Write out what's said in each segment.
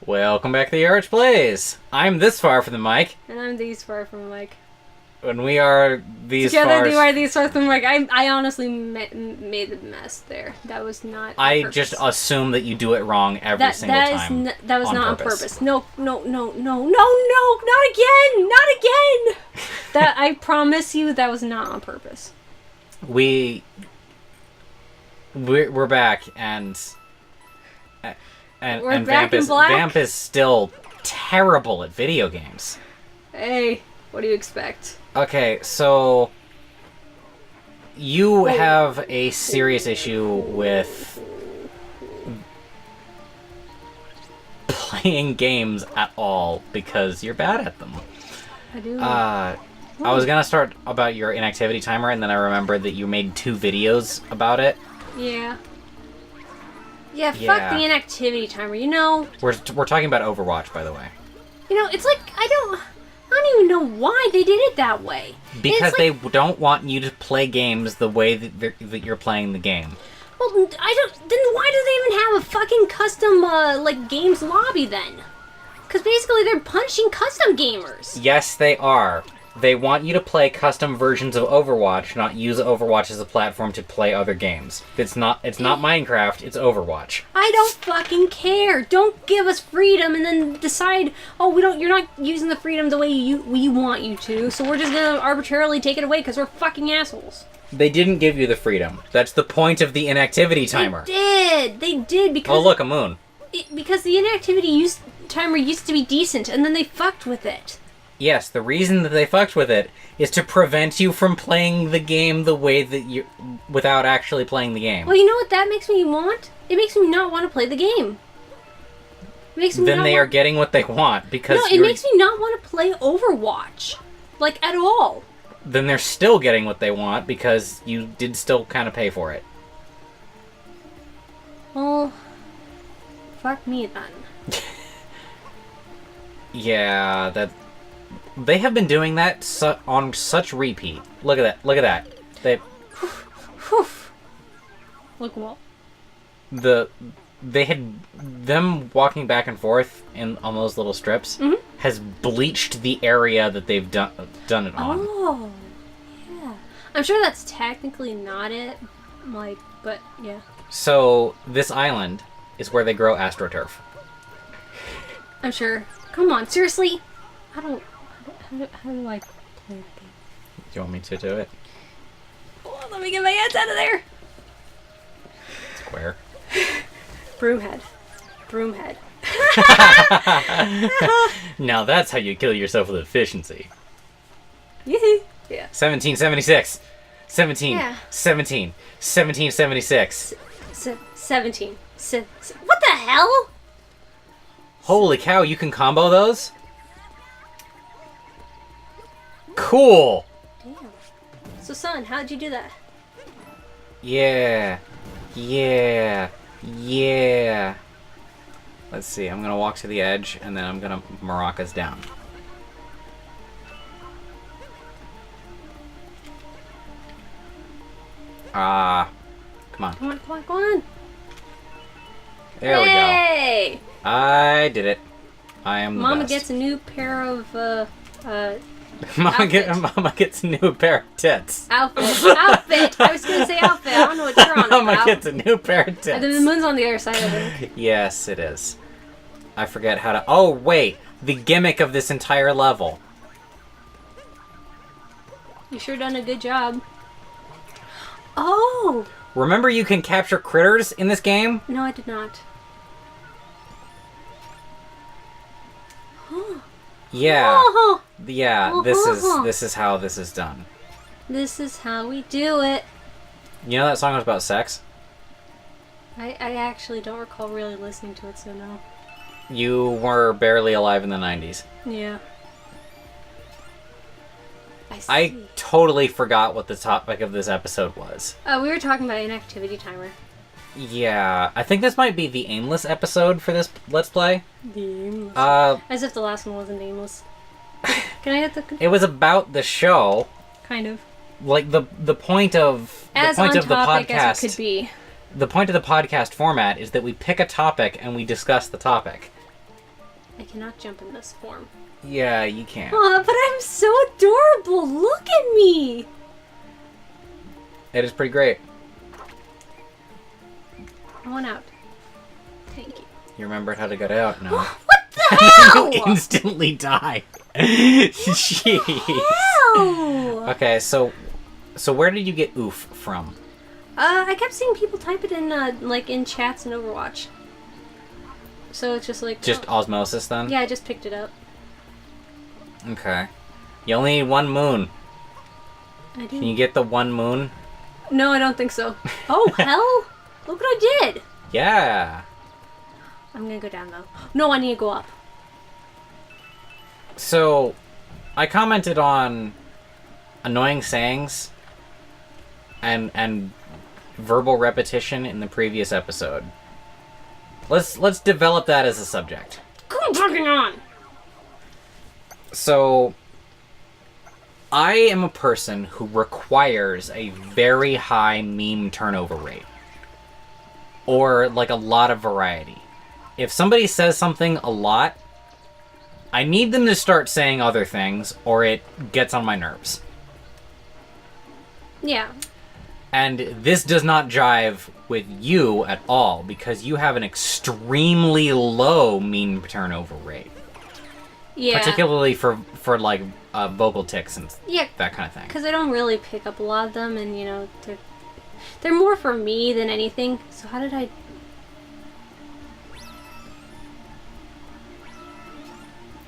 Welcome back to the RH Plays. I'm this far from the mic. And I'm these far from the mic. And we are these Together, far. we are these far from the mic. I honestly made a mess there. That was not on I purpose. just assume that you do it wrong every single time. That was not purpose. on purpose. No, not again! Not again! That I promise you, that was not on purpose. We're back, and We're back in black? Vamp is still terrible at video games. Hey, what do you expect? Okay, so you have a serious issue with playing games at all because you're bad at them. I do. I was gonna start about your inactivity timer, and then I remembered that you made 2 videos about it. Yeah. Yeah, fuck the inactivity timer, you know? We're talking about Overwatch, by the way. You know, it's like, I don't even know why they did it that way. Because like, they don't want you to play games the way that you're playing the game. Well, then why do they even have a fucking custom, games lobby then? Because basically they're punching custom gamers. Yes, they are. They want you to play custom versions of Overwatch, not use Overwatch as a platform to play other games. It's not Minecraft, it's Overwatch. I don't fucking care. Don't give us freedom and then decide, you're not using the freedom the way we want you to, so we're just gonna arbitrarily take it away because we're fucking assholes. They didn't give you the freedom. That's the point of the inactivity timer. They did because... Oh, look, a moon. Because the inactivity timer used to be decent, and then they fucked with it. Yes, the reason that they fucked with it is to prevent you from playing the game the way that you... without actually playing the game. Well, you know what that makes me want? It makes me not want to play the game. It makes me then they are getting what they want, because No, it makes me not want to play Overwatch. Like, at all. Then they're still getting what they want, because you did still kind of pay for it. Well, fuck me then. Yeah, they have been doing that on such repeat. Look at that. Look at that. Look what? Them walking back and forth on those little strips has bleached the area that they've done it on. Oh, yeah. I'm sure that's technically not it, but yeah. So this island is where they grow AstroTurf. I'm sure. Come on, seriously? How do I play the game? Do you want me to do it? Oh, let me get my hands out of there. Square. Broomhead. Now that's how you kill yourself with efficiency. Yoo-hoo. Yeah. 1776. 1776. 17. What the hell? Holy cow, you can combo those? Cool! Damn. So, son, how'd you do that? Yeah. Let's see, I'm gonna walk to the edge, and then I'm gonna maracas down. Come on. Come on. There we go. Hey! I did it. I am the Mama best. gets a new pair of, Mama gets a new pair of tits. Outfit. I was gonna say outfit. I don't know what you're on Mama about. gets a new pair of tits. And then the moon's on the other side, I think. Yes, it is. I forget how to... Oh, wait. The gimmick of this entire level. You sure done a good job. Oh! Remember you can capture critters in this game? No, I did not. Yeah. Oh. Yeah, this is how this is done. This is how we do it. You know that song was about sex? I actually don't recall really listening to it, so no. You were barely alive in the 90s. Yeah. I see. I totally forgot what the topic of this episode was. We were talking about inactivity timer. Yeah, I think this might be the aimless episode for this Let's Play. Aimless. As if the last one wasn't aimless. Can I hit the... It was about the show. Kind of. Like the point of as the point on of the topic podcast. as it could be. The point of the podcast format is that we pick a topic and we discuss the topic. I cannot jump in this form. Yeah, you can't. Aw, but I'm so adorable! Look at me! It is pretty great. I want out. Thank you. You remembered how to get out now. What the hell?! You instantly die. Jeez. Hell! Okay, so where did you get oof from? I kept seeing people type it in, like, in chats in Overwatch. So it's just like... Just osmosis, then? Yeah, I just picked it up. Okay. You only need one moon. I didn't... Can you get the one moon? No, I don't think so. Oh, hell! Look what I did! Yeah. I'm gonna go down, though. No, I need to go up. So, I commented on annoying sayings and verbal repetition in the previous episode. Let's develop that as a subject. Come fucking on! So, I am a person who requires a very high meme turnover rate. Or, like, a lot of variety. If somebody says something a lot, I need them to start saying other things, or it gets on my nerves. Yeah. And this does not jive with you at all, because you have an extremely low meme turnover rate. Yeah. Particularly for like, vocal tics and that kind of thing. Because I don't really pick up a lot of them, and, you know, they're more for me than anything. So how did I...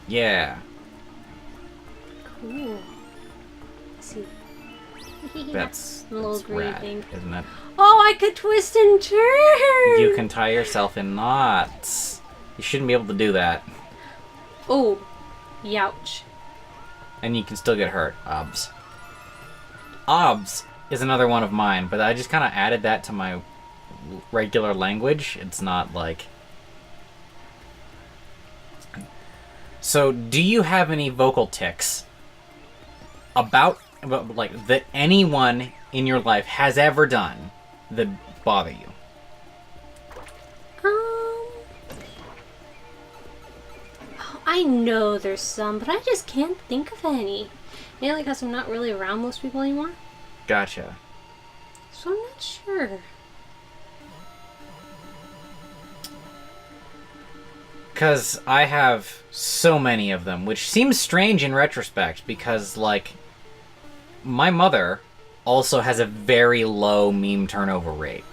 Yeah. Cool. Let's see. That's a little green rad, thing. isn't it? Oh, I could twist and turn! You can tie yourself in knots. You shouldn't be able to do that. Oh. Youch. And you can still get hurt. Obs. Obs is another one of mine, but I just kind of added that to my regular language. It's not like... So, do you have any vocal tics about like, that anyone in your life has ever done that bother you? I know there's some, but I just can't think of any. Mainly because I'm not really around most people anymore. Gotcha. So I'm not sure. Because I have so many of them, which seems strange in retrospect, because, like, my mother also has a very low meme turnover rate.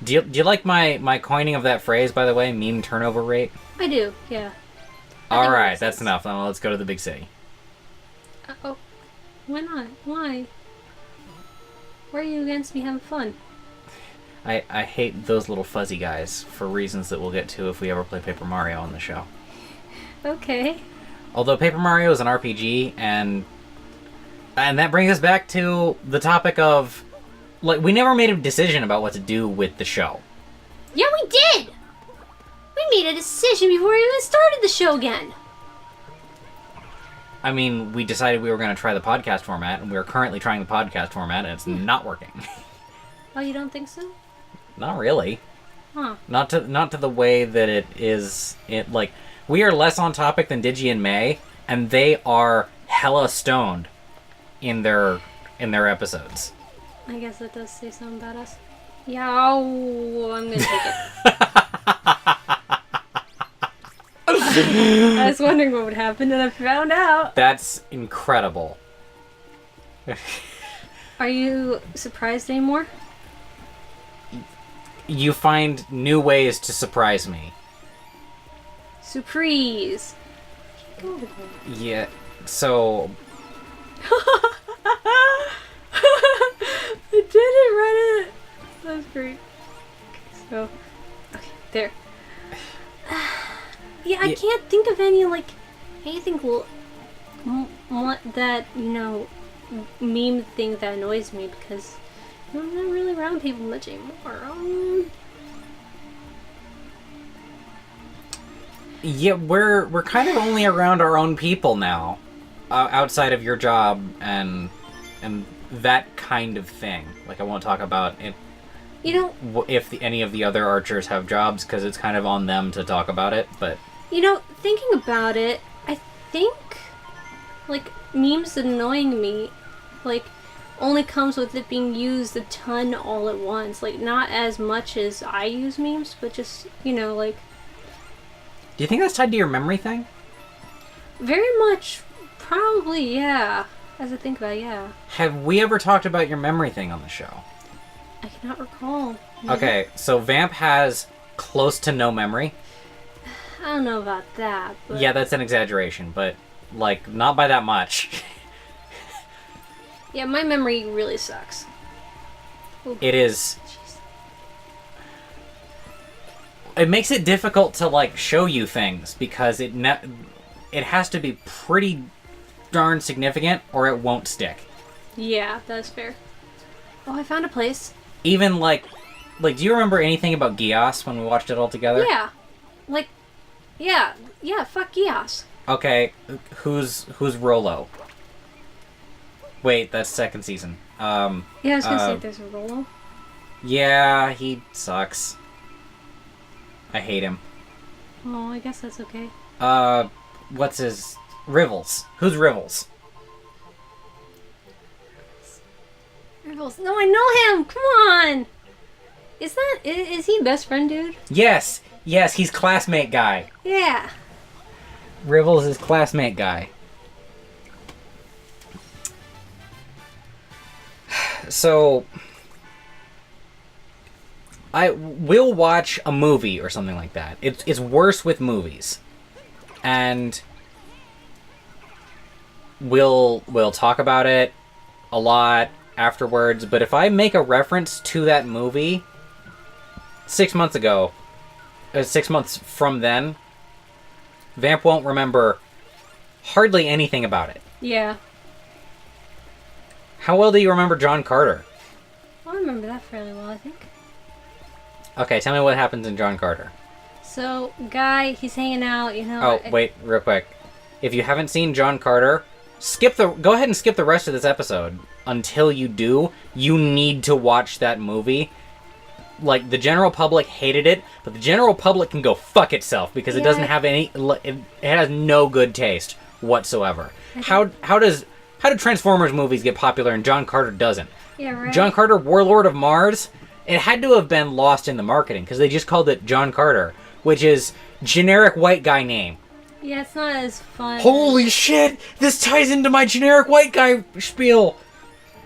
Do you like my coining of that phrase, by the way, meme turnover rate? I do, yeah. Alright, that's enough. Now let's go to the big city. Oh, why not? Why? Why are you against me having fun? I hate those little fuzzy guys for reasons that we'll get to if we ever play Paper Mario on the show. Okay. Although Paper Mario is an RPG, and that brings us back to the topic of, like, we never made a decision about what to do with the show. Yeah, we did! We made a decision before we even started the show again. I mean, we decided we were going to try the podcast format, and we are currently trying the podcast format, and it's not working. Oh, you don't think so? Not really. Huh. Not to the way that it is. Like, we are less on topic than Digi and May, and they are hella stoned in their episodes. I guess that does say something about us. Yeah, I'm gonna take it. I was wondering what would happen, and I found out. That's incredible. Are you surprised anymore? You find new ways to surprise me. Surprise. Go over there. Yeah, so... I didn't read it. That was great. Okay, so... Okay, there. Yeah, I can't think of any, like, anything that, you know, meme thing that annoys me, because I'm not really around people much anymore. Yeah, we're kind of only around our own people now, outside of your job and that kind of thing. Like, I won't talk about it. You know, If any of the other archers have jobs, because it's kind of on them to talk about it, but... You know, thinking about it, I think, like, memes annoying me, like, only comes with it being used a ton all at once. Like, not as much as I use memes, but just, you know, like... Do you think that's tied to your memory thing? Very much, probably, yeah. As I think about it, yeah. Have we ever talked about your memory thing on the show? I cannot recall. Okay, so Vamp has close to no memory. I don't know about that, but... Yeah, that's an exaggeration, but, like, not by that much. Yeah, my memory really sucks. Ooh. It is... Jeez. It makes it difficult to, like, show you things, because it has to be pretty darn significant, or it won't stick. Yeah, that's fair. Oh, I found a place. Even, like, do you remember anything about Gios when we watched it all together? Yeah. Like, yeah, fuck Gios. Okay, who's Rolo? Wait, that's second season. Yeah, I was gonna say there's a Rolo. Yeah, he sucks. I hate him. Oh, I guess that's okay. What's his... Rivals. Who's Rivals? Rivals. No, I know him! Come on! Is he best friend dude? Yes, he's classmate guy. Yeah. Rivals is classmate guy. So, I will watch a movie or something like that. It's worse with movies, and we'll talk about it a lot afterwards. But if I make a reference to that movie 6 months ago, 6 months from then, Vamp won't remember hardly anything about it. Yeah. How well do you remember John Carter? I remember that fairly well, I think. Okay, tell me what happens in John Carter. So, guy, he's hanging out, you know... Oh, wait, real quick. If you haven't seen John Carter, go ahead and skip the rest of this episode. Until you do, you need to watch that movie. Like, the general public hated it, but the general public can go fuck itself, because it doesn't have any... It has no good taste whatsoever. How do Transformers movies get popular and John Carter doesn't? Yeah, right. John Carter, Warlord of Mars, it had to have been lost in the marketing, because they just called it John Carter, which is generic white guy name. Yeah, it's not as fun. Holy shit! This ties into my generic white guy spiel!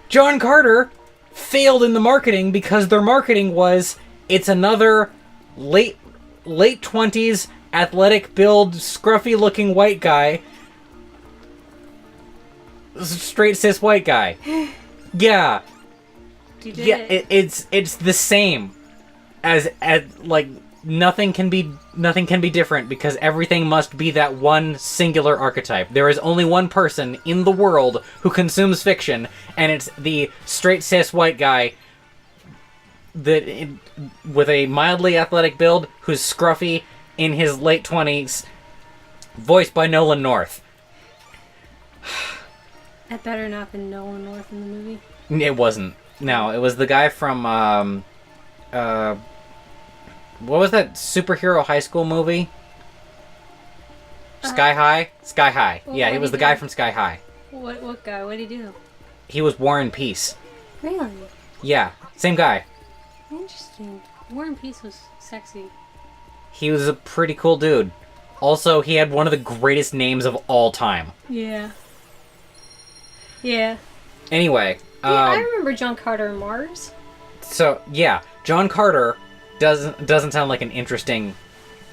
John Carter failed in the marketing because their marketing was, it's another late 20s, athletic build, scruffy looking white guy. Straight cis white guy. Yeah. Yeah, it's the same as like nothing can be different, because everything must be that one singular archetype. There is only one person in the world who consumes fiction, and it's the straight cis white guy with a mildly athletic build who's scruffy in his late 20s, voiced by Nolan North. That better not been Nolan North in the movie. It wasn't. No, it was the guy from, what was that superhero high school movie? Sky High? Sky High. Well, yeah, he was the guy from Sky High. What guy? What'd he do? He was War and Peace. Really? Yeah, same guy. Interesting. War and Peace was sexy. He was a pretty cool dude. Also, he had one of the greatest names of all time. Yeah. Yeah. Anyway. Yeah, I remember John Carter and Mars. So, yeah, John Carter doesn't sound like an interesting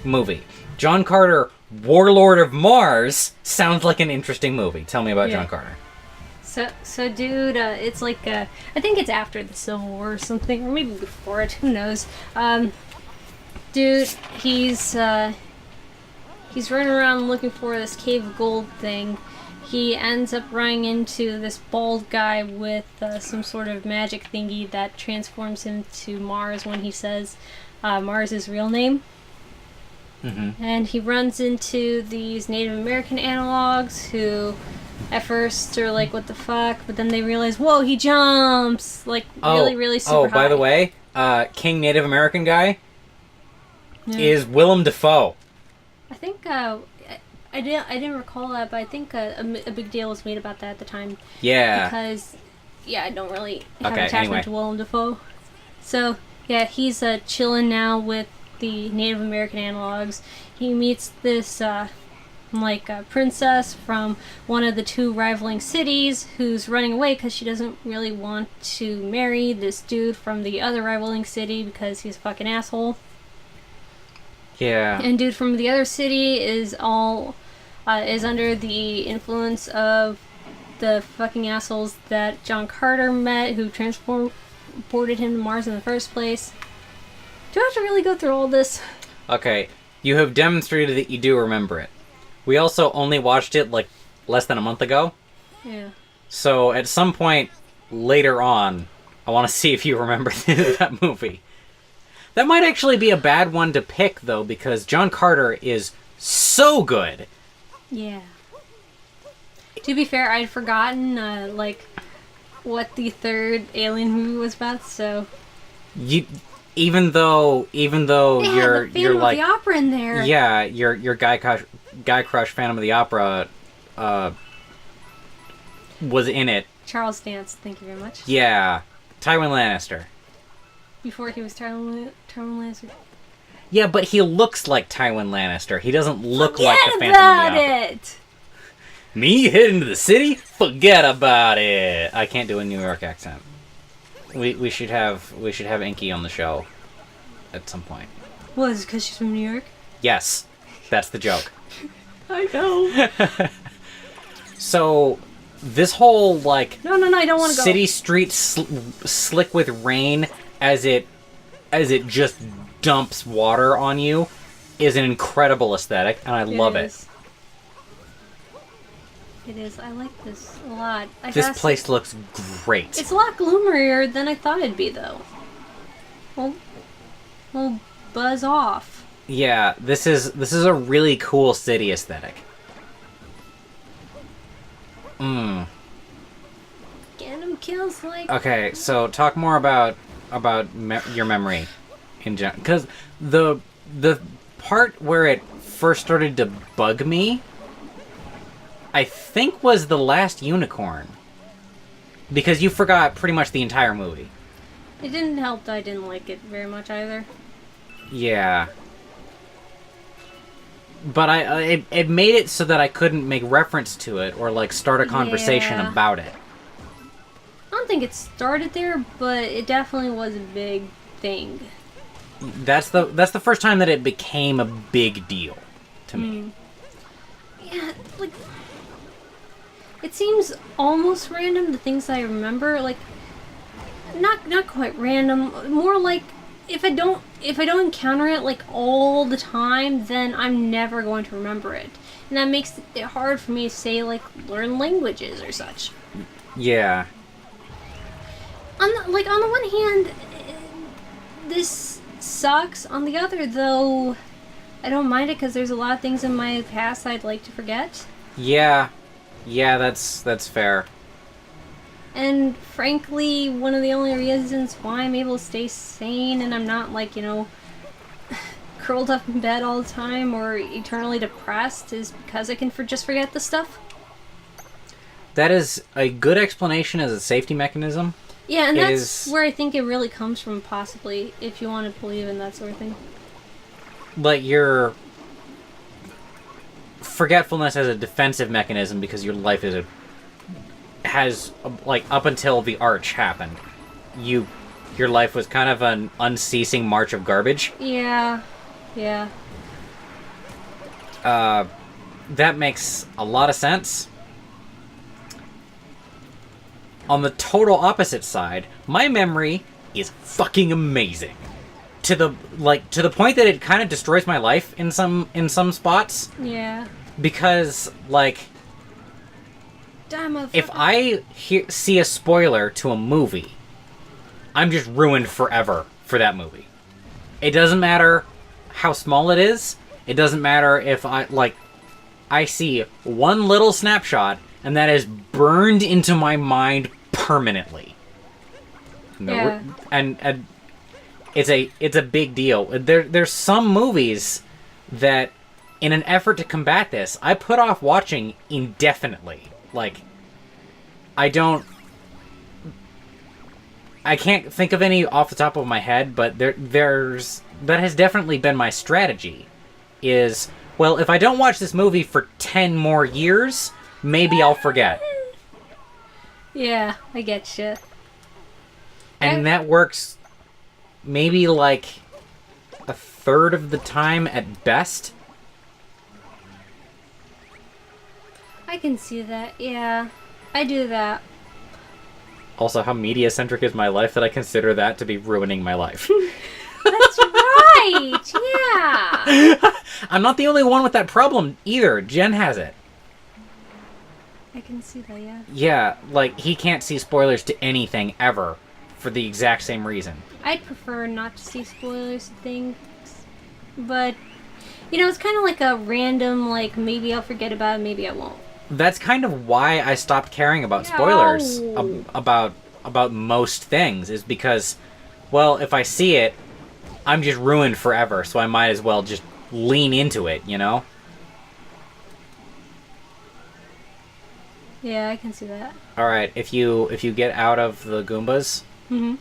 movie. John Carter, Warlord of Mars, sounds like an interesting movie. Tell me about John Carter. So, dude, it's like, I think it's after the Civil War or something, or maybe before it, who knows. Dude, he's running around looking for this cave of gold thing. He ends up running into this bald guy with some sort of magic thingy that transforms him to Mars when he says Mars' real name. Mm-hmm. And he runs into these Native American analogs who at first are like, what the fuck? But then they realize, whoa, he jumps! Like, really super high. By the way, King Native American guy is Willem Dafoe. I think I didn't recall that, but I think a big deal was made about that at the time. Yeah. Because I don't really have Okay, attachment anyway. to Willem Dafoe. So yeah, he's chilling now with the Native American analogs. He meets this princess from one of the two rivaling cities who's running away because she doesn't really want to marry this dude from the other rivaling city because he's a fucking asshole. Yeah. And dude from the other city is is under the influence of the fucking assholes that John Carter met, who transported him to Mars in the first place. Do I have to really go through all this? Okay, you have demonstrated that you do remember it. We also only watched it, like, less than a month ago. Yeah. So, at some point later on, I want to see if you remember that movie. That might actually be a bad one to pick, though, because John Carter is so good. Yeah. To be fair, I'd forgotten, what the third Alien movie was about, so... Even though they you're had the Phantom like of the Opera in there. Yeah, your guy crush Phantom of the Opera was in it. Charles Dance, thank you very much. Yeah, Tywin Lannister. Before he was Tywin Lannister. Yeah, but he looks like Tywin Lannister. He doesn't look like the Phantom Forget of the Opera. it! Me heading to the city? Forget about it. I can't do a New York accent. We should have Inky on the show at some point. What, is it because she's from New York? Yes, that's the joke. I know. So, this whole, No, I don't want to go. city streets slick with rain as it just dumps water on you is an incredible aesthetic, and I love it. It is. I like this a lot. This place looks great. It's a lot gloomerier than I thought it'd be, though. Well, buzz off. Yeah, this is a really cool city aesthetic. Gandam kills like. Okay, so talk more about your memory in general, because the part where it first started to bug me, I think, was the last unicorn, because you forgot pretty much the entire movie. It didn't help that I didn't like it very much either. Yeah. But it made it so that I couldn't make reference to it or like start a conversation about it. I don't think it started there, but it definitely was a big thing. That's the first time that it became a big deal to me. Yeah, like it seems almost random, the things I remember, like not quite random, more like if I don't encounter it like all the time, then I'm never going to remember it. And that makes it hard for me to say like learn languages or such. Yeah. On the one hand, this sucks. On the other, though, I don't mind it because there's a lot of things in my past I'd like to forget. Yeah, that's fair. And frankly, one of the only reasons why I'm able to stay sane and I'm not like, curled up in bed all the time or eternally depressed is because I can just forget the stuff. That is a good explanation as a safety mechanism. Yeah, and that's where I think it really comes from, possibly, if you want to believe in that sort of thing. Like your forgetfulness as a defensive mechanism because your life has up until the arch happened, your life was kind of an unceasing march of garbage. Yeah. That makes a lot of sense. On the total opposite side, my memory is fucking amazing. To the point that it kind of destroys my life in some spots. Yeah. Because Damn, if I see a spoiler to a movie, I'm just ruined forever for that movie. It doesn't matter how small it is. It doesn't matter if I see one little snapshot and that is burned into my mind permanently. Yeah. And it's a big deal. There's some movies that in an effort to combat this, I put off watching indefinitely. Like, I can't think of any off the top of my head, but that has definitely been my strategy. Is, well, if I don't watch this movie for 10 more years, maybe I'll forget. Yeah, I get you. And that works maybe like a third of the time at best. I can see that, yeah. I do that. Also, how media-centric is my life that I consider that to be ruining my life. That's right! Yeah! I'm not the only one with that problem either. Jen has it. I can see that, yeah. Yeah, like, he can't see spoilers to anything ever for the exact same reason. I'd prefer not to see spoilers to things, but, you know, it's kind of like a random, like, maybe I'll forget about it, maybe I won't. That's kind of why I stopped caring about spoilers about most things, is because, well, if I see it, I'm just ruined forever, so I might as well just lean into it, you know? Yeah, I can see that. Alright, if you get out of the Goombas Mm-hmm.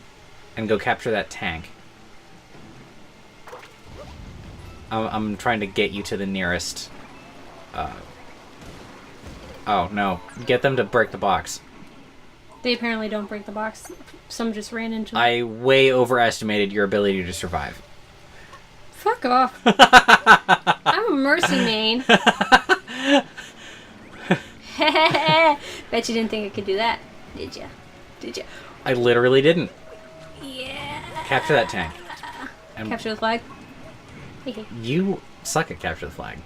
and go capture that tank, I'm trying to get you to the nearest... Oh, no. Get them to break the box. They apparently don't break the box. Some just ran into it. I way overestimated your ability to survive. Fuck off. I'm a mercy main. Bet you didn't think I could do that, did ya? Did ya? I literally didn't. Yeah. Capture that tank. And Capture the flag. Hey. you suck at capture the flag.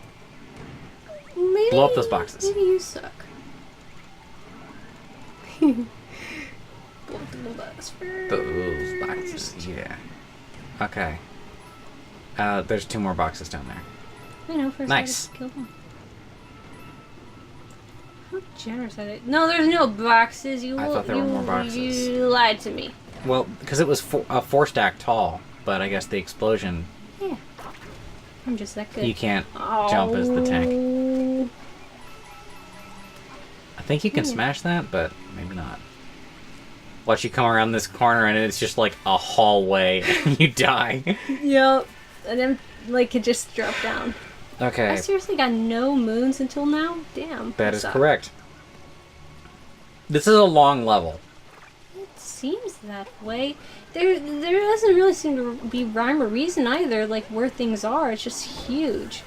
Maybe, Blow up those boxes. Maybe you suck. Blow up the box first. Those boxes, yeah. Okay. There's 2 more boxes down there. I know, first Nice. I kill them. How generous are they? No, there's no boxes. I thought there were more boxes. You lied to me. Well, because it was a 4-stack tall, but I guess the explosion, Yeah. I'm just that good. you can't jump as the tank. I think you can smash that, but maybe not. Watch you come around this corner and it's just like a hallway and you die. Yep. And then, like, it just dropped down. Okay. I seriously got no moons until now? Damn. That is sucks. correct. This is a long level. It seems that way. There doesn't really seem to be rhyme or reason either, like, where things are. It's just huge.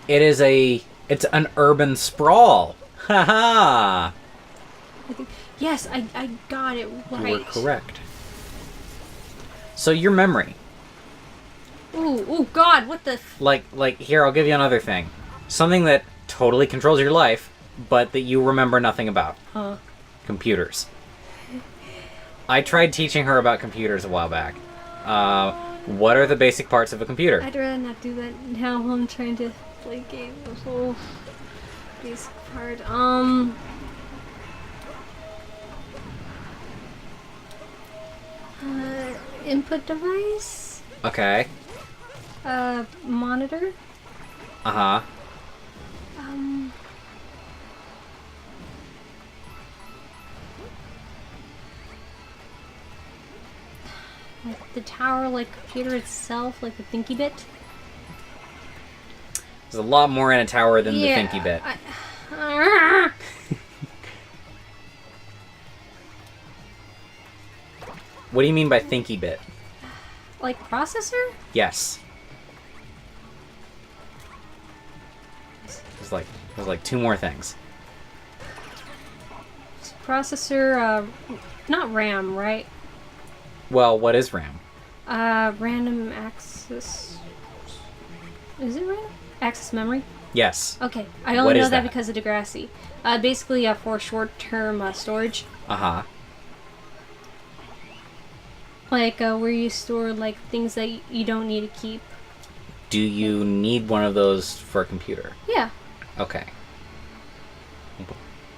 It's an urban sprawl. Haha. Yes, I got it right. You were correct. So your memory. Ooh, God, what the... Like here, I'll give you another thing. Something that totally controls your life, but that you remember nothing about. Huh. Computers. I tried teaching her about computers a while back. What are the basic parts of a computer? I'd rather not do that now. I'm trying to play games. Oh, basic part. Input device. Okay. Monitor. Uh-huh. Like the tower, like computer itself, like the thinky bit. There's a lot more in a tower than the thinky bit. What do you mean by thinky bit? Like processor? Yes. There's like 2 more things. Processor, not RAM, right? Well, what is RAM? Random access. Is it random? Access memory? Yes. Okay, I What only is know that that? because of Degrassi. Basically, for short-term storage. Uh-huh. Like, where you store, like, things that you don't need to keep. Do you need one of those for a computer? Yeah. Okay.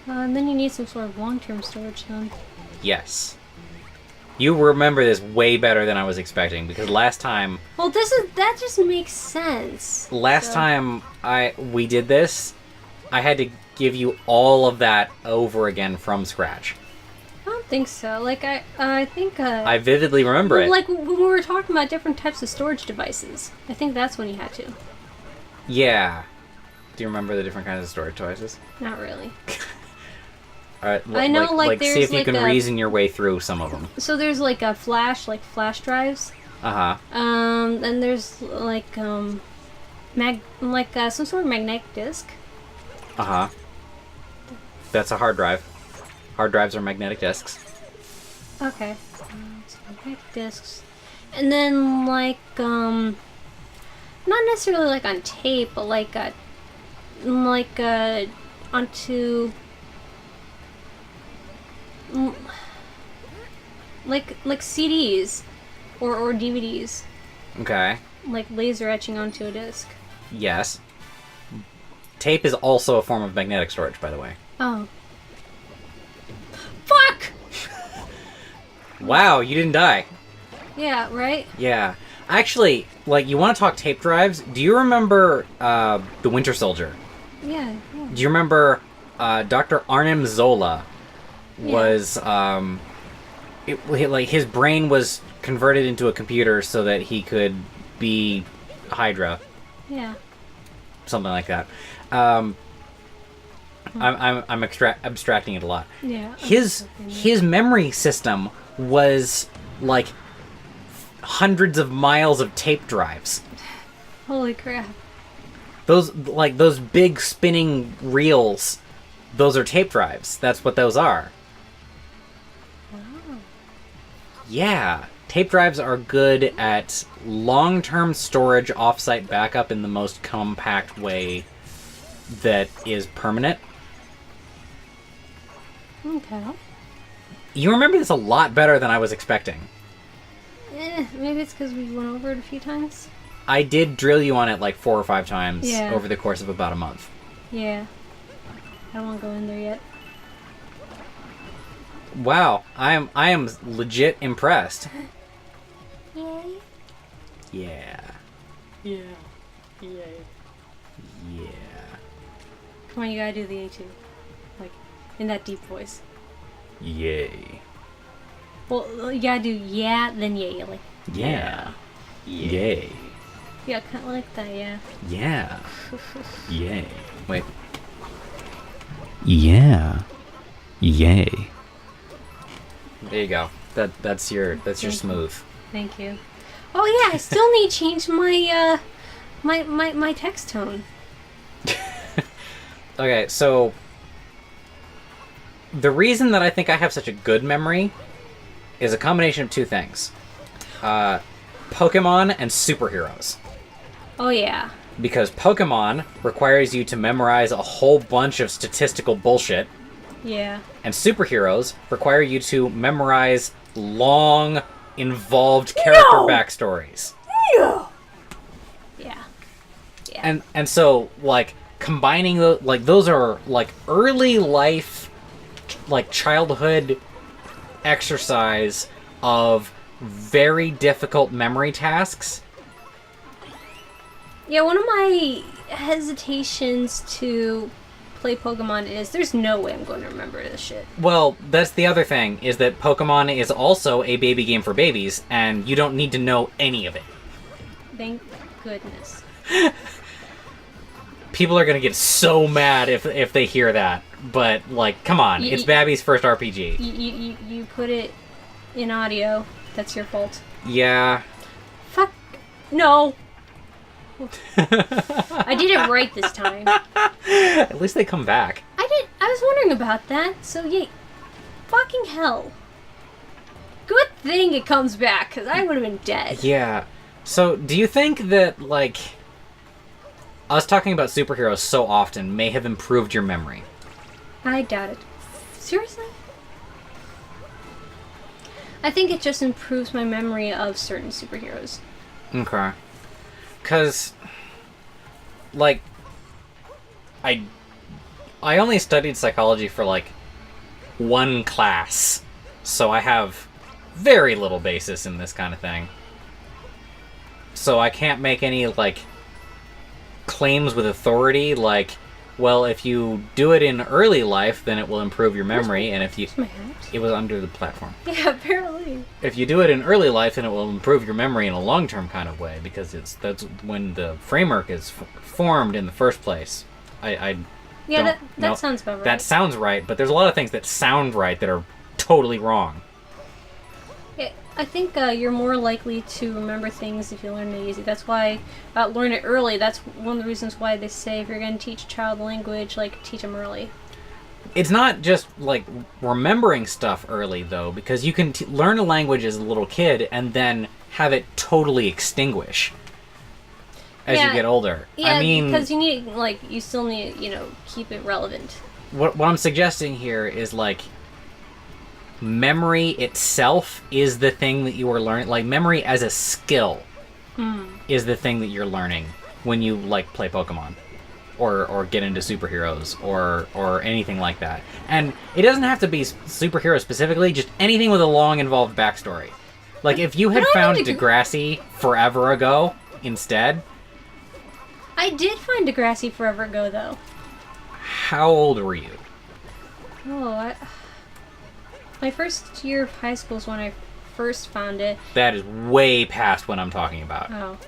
And then you need some sort of long-term storage then. Yes. You remember this way better than I was expecting, because last time Well, that just makes sense. time we did this, I had to give you all of that over again from scratch. I don't think so. Like, I think, I vividly remember it. Like, when we were talking about different types of storage devices. I think that's when you had to. Yeah. Do you remember the different kinds of storage devices? Not really. Alright, I know, like, see there's, if you can reason your way through some of them. So there's, like, a flash drives. Uh-huh. Then there's, like, some sort of magnetic disc. Uh-huh. That's a hard drive. Hard drives are magnetic discs. Okay. So magnetic discs. And then, like, not necessarily, like, on tape, but, like, onto... Like CDs or DVDs. Okay. Like laser etching onto a disc. Yes. Tape is also a form of magnetic storage, by the way. Oh. Fuck! Wow, you didn't die. Yeah, right? Yeah. Actually, like, you want to talk tape drives? Do you remember The Winter Soldier? Yeah. Do you remember Dr. Arnim Zola was, his brain was converted into a computer so that he could be Hydra. Yeah. Something like that. I'm abstracting it a lot. Yeah. His memory system was like hundreds of miles of tape drives. Holy crap. Those big spinning reels, those are tape drives. That's what those are. Oh. Yeah. Tape drives are good at long-term storage, off-site backup in the most compact way that is permanent. Okay. You remember this a lot better than I was expecting. Maybe it's because we went over it a few times. I did drill you on it like 4 or 5 times Yeah. over the course of about a month. Yeah. I don't want to go in there yet. Wow, I am legit impressed. Yay. Yeah. Yeah. Yay. Yeah. Come on, you gotta do the A2. Like, in that deep voice. Yay. Well, you gotta do yeah, then yay. Like, Yeah. Yay. yeah, kind of like that, yeah. Yeah. Yay. Wait. Yeah. Yay. There you go. That's your smooth. Thank you. Oh yeah, I still need to change my my text tone. Okay, so the reason that I think I have such a good memory is a combination of 2 things. Pokemon and superheroes. Oh yeah. Because Pokemon requires you to memorize a whole bunch of statistical bullshit, Yeah. and superheroes require you to memorize long, involved character backstories. Yeah. Yeah. And so, like, combining those are like early life, like childhood exercise of very difficult memory tasks. Yeah, one of my hesitations to play Pokemon is there's no way I'm going to remember this shit. Well, that's the other thing, is that Pokemon is also a baby game for babies, and you don't need to know any of it. Thank goodness. People are gonna get so mad if they hear that, but, like, come on, it's Babby's first RPG. You put it in audio. That's your fault. Yeah. Fuck. No. I did it right this time. At least they come back. I was wondering about that. So yeah, fucking hell. Good thing it comes back, because I would have been dead. Yeah. So, do you think that, like, us talking about superheroes so often may have improved your memory? I doubt it. Seriously? I think it just improves my memory of certain superheroes. Okay. Because, like, I only studied psychology for, like, 1 class. So I have very little basis in this kind of thing. So I can't make any, like, claims with authority, like, well, if you do it in early life, then it will improve your memory, and if you... Where's my hat? It was under the platform. Yeah, apparently. If you do it in early life, then it will improve your memory in a long-term kind of way, because that's when the framework is formed in the first place. Yeah, that sounds about right. That sounds right, but there's a lot of things that sound right that are totally wrong. Yeah, I think you're more likely to remember things if you learn it easy. That's why learn it early. That's one of the reasons why they say if you're going to teach a child language, like, teach them early. It's not just, like, remembering stuff early, though, because you can learn a language as a little kid and then have it totally extinguish as you get older. Yeah, I mean, because you still need, keep it relevant. What I'm suggesting here is, like, memory itself is the thing that you are learning. Like, memory as a skill is the thing that you're learning when you, like, play Pokemon. Or get into superheroes, or anything like that. And it doesn't have to be superhero specifically, just anything with a long, involved backstory. Like, if you had found Degrassi forever ago instead... I did find Degrassi forever ago, though. How old were you? Oh, my first year of high school is when I first found it. That is way past what I'm talking about. Oh.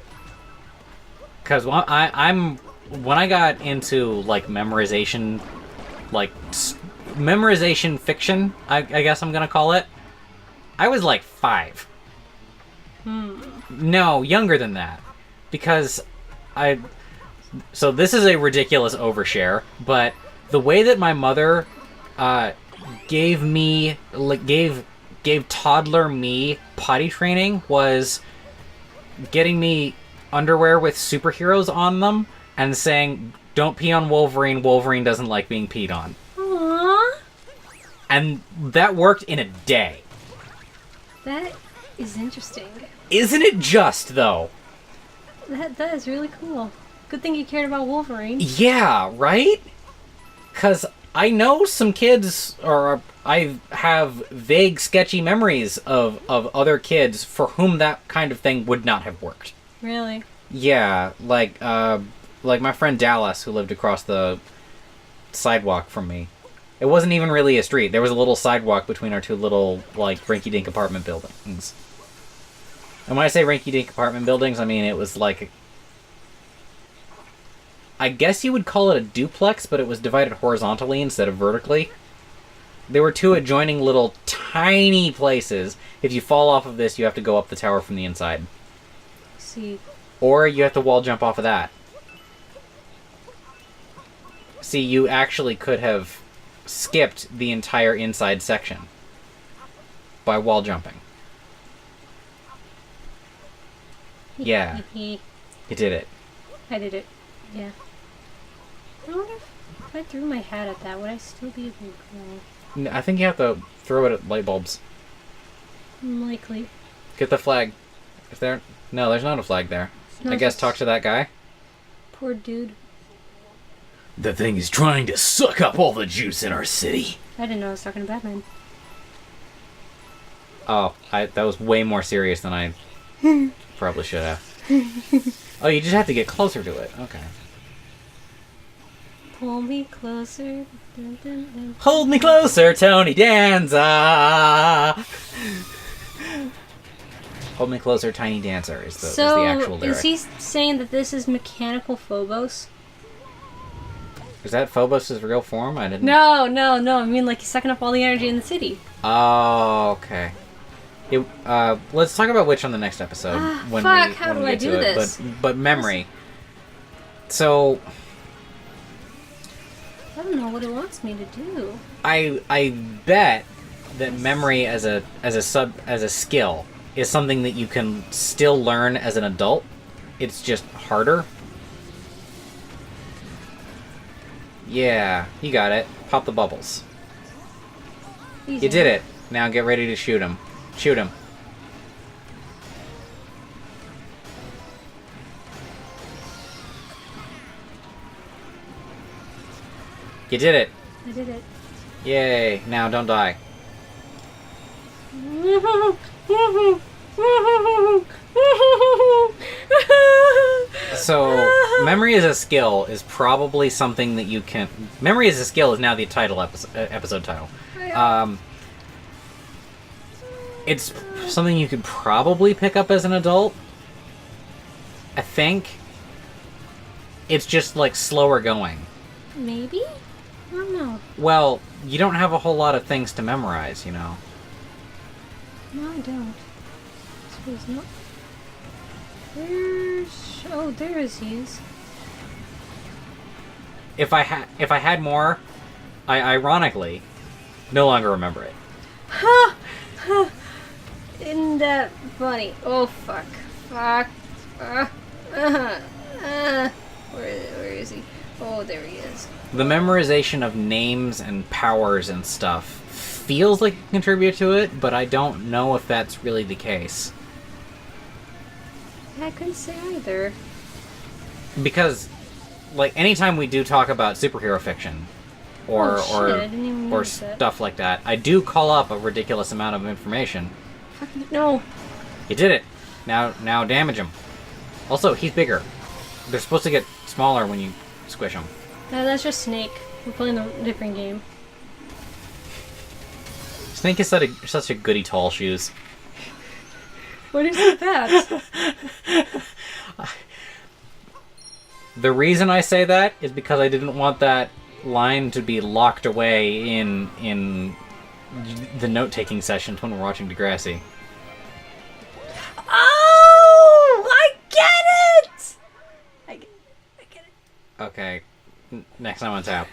Because when I got into, like, memorization, like, memorization fiction, I guess I'm gonna call it, I was, like, 5. No, younger than that. Because so this is a ridiculous overshare, but the way that my mother gave toddler me potty training was getting me underwear with superheroes on them and saying, don't pee on Wolverine, Wolverine doesn't like being peed on. Aww. And that worked in a day. That is interesting. Isn't it just, though? That is really cool. Good thing you cared about Wolverine. Yeah, right? Because I know some kids, or I have vague, sketchy memories of other kids for whom that kind of thing would not have worked. Really? Yeah, like my friend Dallas, who lived across the sidewalk from me. It wasn't even really a street. There was a little sidewalk between our two little, like, rinky-dink apartment buildings. And when I say rinky-dink apartment buildings, I mean it was like... I guess you would call it a duplex, but it was divided horizontally instead of vertically. There were two adjoining little tiny places. If you fall off of this, you have to go up the tower from the inside. See. Or you have to wall jump off of that. See, you actually could have skipped the entire inside section by wall jumping. Yeah. You did it. I did it. Yeah. I wonder if I threw my hat at that, would I still be able to go? I think you have to throw it at light bulbs. Likely. Get the flag. If there... No, there's not a flag there. I guess talk to that guy. Poor dude. The thing is trying to suck up all the juice in our city. I didn't know I was talking to Batman. Oh, that was way more serious than I probably should have. Oh, you just have to get closer to it. Okay. Pull me closer. Dun, dun, dun. Hold me closer, Tony Danza. Hold me closer, Tiny Dancer is the actual lyric. Is he saying that this is mechanical Phobos? Is that Phobos' real form? I didn't... No. I mean, like, he's sucking up all the energy in the city. Oh, okay. Let's talk about which on the next episode. How do I do this? But memory. So... I don't know what it wants me to do. I bet that memory as a skill is something that you can still learn as an adult. It's just harder. Yeah, you got it. Pop the bubbles. Easy. You did it. Now get ready to shoot him. Shoot him. You did it. I did it. Yay. Now don't die. So, memory as a skill is probably something that you can... Memory as a skill is now the title episode title. It's something you could probably pick up as an adult. I think. It's just, like, slower going. Maybe? I don't know. Well, you don't have a whole lot of things to memorize, you know. No, I don't. Suppose not. Where's... Oh, there's his. If I had more, I ironically no longer remember it. Ha! Ha! Isn't that funny? Oh, fuck. Fuck. Where is he? Oh, there he is. The memorization of names and powers and stuff feels like it contribute to it, but I don't know if that's really the case. I couldn't say either. Because, like, anytime we do talk about superhero fiction, or I didn't even or notice that. stuff like that, I do call up a ridiculous amount of information. Fucking no. You did it. Now damage him. Also, he's bigger. They're supposed to get smaller when you squish them. That's just Snake. We're playing a different game. Snake is such a goody tall shoes. What is that? The reason I say that is because I didn't want that line to be locked away in the note-taking sessions when we're watching Degrassi. Oh! I get it! I get it. Okay, next time on tAP.